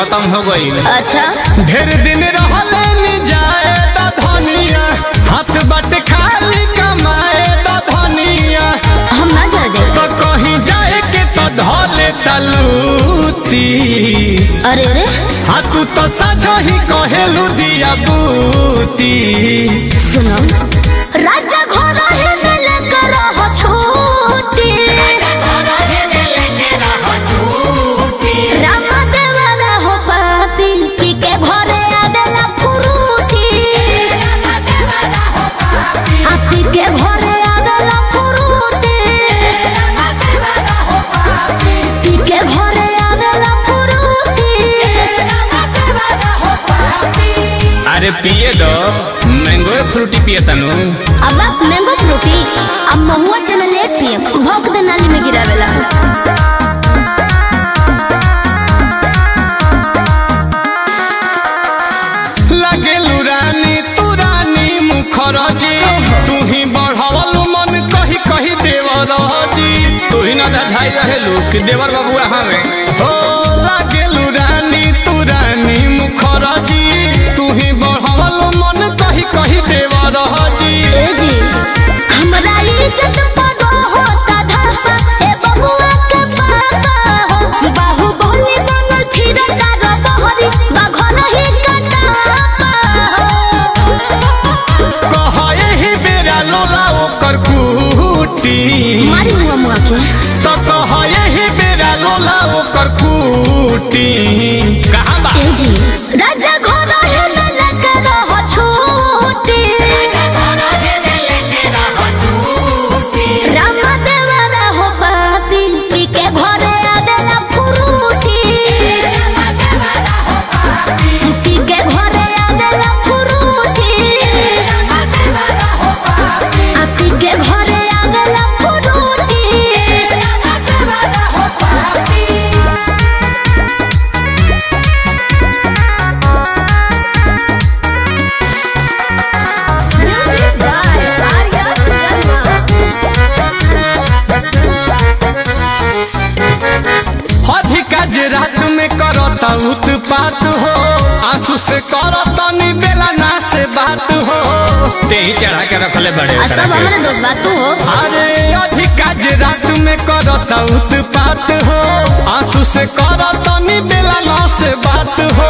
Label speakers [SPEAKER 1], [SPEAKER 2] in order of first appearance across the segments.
[SPEAKER 1] खत्म हो गई।
[SPEAKER 2] अच्छा
[SPEAKER 1] ढेर दिन रहले नि जाए दा धनिया, हाथ बट खाली कमाए दा धनिया।
[SPEAKER 2] हम ना जा जाए
[SPEAKER 1] तो कहीं जाए के तो धोले तलूती।
[SPEAKER 2] अरे अरे
[SPEAKER 1] हाँ तू तो सजो ही कहेलू दिया बूती।
[SPEAKER 2] सुनो राजा घर है मिले करो छूटी, राम देवरा हो पापी पी के घरे आवेला फुरूटी। आपी के घरे आवेला फुरूटी, पी के घरे आवेला फुरूटी।
[SPEAKER 1] अरे पिए दो मैंगो फ्रूटी पिए तनु।
[SPEAKER 2] अब आप मैंगो फ्रूटी अब महुआ चना ले पिए भोग दे नाली में गिरावेला।
[SPEAKER 1] लागेलू रानी तू रानी मुखरजी, तू ही बढ़ावलू मन कही कही देवरजी। तू ही ना धाई रहेलू कि देवर बाबुआ हमें हो। लागेलू रानी तू रानी मुखरजी, तू ही बढ़ावलू मन कही कही देवरजी।
[SPEAKER 2] ए जी हमरा इज्जत पड़ो होता धापा ए बबुआ के पापा हो। बाहु बोली बनल फिरता रो बहरी बाघर ही कटापा हो।
[SPEAKER 1] कह एही बेरा लोला ओकर कुटी,
[SPEAKER 2] मारी मुआ मुआ के
[SPEAKER 1] तो कह एही बेरा लोला ओकर कुटी। कहाँ बा
[SPEAKER 2] ए जी राजा घर है मिले करो छूटी, राम देवरा हो पापी पी के घरे आवेला फुरूटी। पी के घरे आवेला फुरूटी, पी के घरे आवेला फुरूटी। Music by Arya Sharma।
[SPEAKER 1] अधिका जे रात में करता उत्पात हो, आंसू से करता नी बेला ना से बात हो। ते ही चढ़ा के रखले बड़े
[SPEAKER 2] सब हमारे दोस्त बात तू हो।
[SPEAKER 1] अरे अधिका जे रात में करता उत्पात हो, आंसू से करता नी बेला ना से बात हो।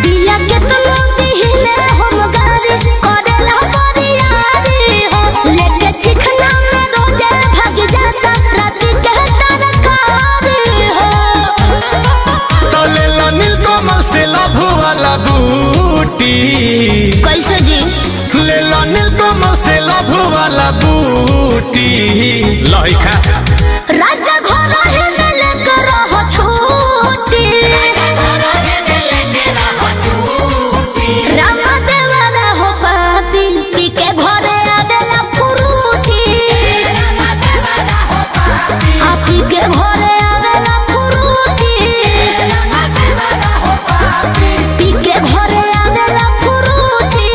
[SPEAKER 2] दिया के तो दिहिले हम गारी करेला परियारी हो। लेके चिखना में रोजे भाग जाता रात के तरकारी हो।
[SPEAKER 1] तो ले लो नीलकमल से लभू वाला बूटी।
[SPEAKER 2] कैसे जी
[SPEAKER 1] ले लो नीलकमल से लभू वाला बूटी। लही खा
[SPEAKER 2] राजा घर है मिले करो छूटी, राम देवरा हो पापी पी के घरे आवेला फुरूटी। आपी के घरे आवेला फुरूटी, पी के घरे आवेला फुरूटी।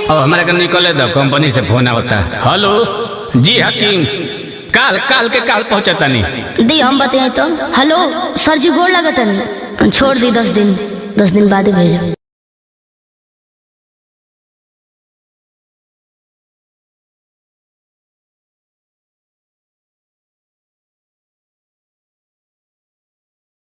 [SPEAKER 1] अब हमारे का निकले दो, कंपनी से फोन आवता। हेलो जी हकीम, काल के काल पहुंचता नहीं।
[SPEAKER 2] दी हम बताए तो हेलो सर जी गोड़ लगता नहीं छोड़ दी 10 दिन बाद ही भेजो।